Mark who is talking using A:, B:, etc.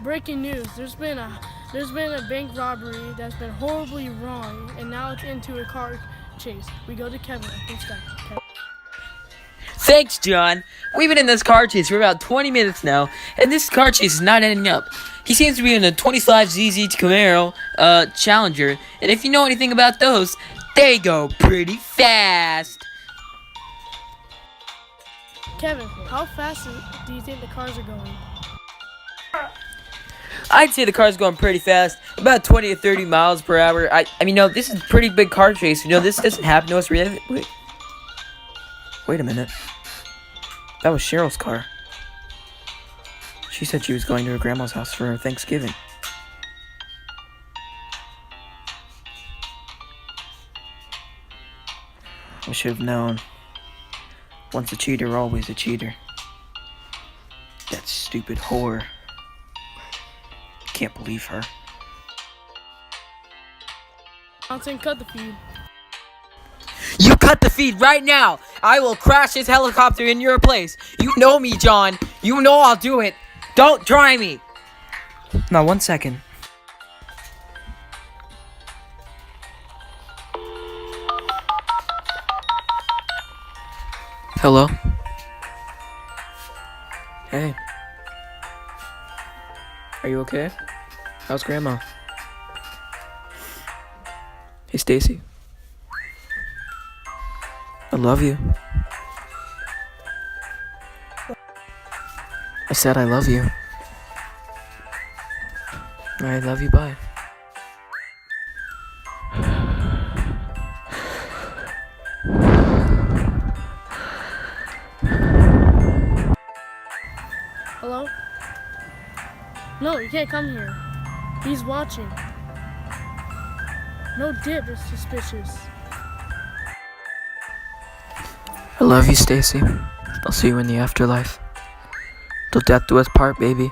A: Breaking news. There's been a bank robbery that's been horribly wrong, and now it's into a car chase. We go to Kevin. Thanks, guys. Kevin.
B: Thanks, John. We've been in this car chase for about 20 minutes now, and this car chase is not ending up. He seems to be in a 25 ZZ Camaro Challenger, and if you know anything about those, they go pretty fast.
A: Kevin, how fast do you think the cars are going?
B: I'd say the car's going pretty fast, about 20 to 30 miles per hour. I mean, no, this is a pretty big car chase. You know, this doesn't happen to us really. Wait a minute. That was Cheryl's car. She said she was going to her grandma's house for her Thanksgiving. I should have known. Once a cheater, always a cheater. That stupid whore. Can't believe her.
A: Johnson, cut the feed.
B: You cut the feed right now! I will crash this helicopter in your place. You know me, John. You know I'll do it. Don't try me. Now, 1 second. Hello? Hey. Are you okay? How's Grandma? Hey, Stacy. I love you. I said I love you. I love you, bye.
A: Hello? No, you can't come here. He's watching. No dip is suspicious.
B: I love you, Stacy. I'll see you in the afterlife. Till death do us part, baby.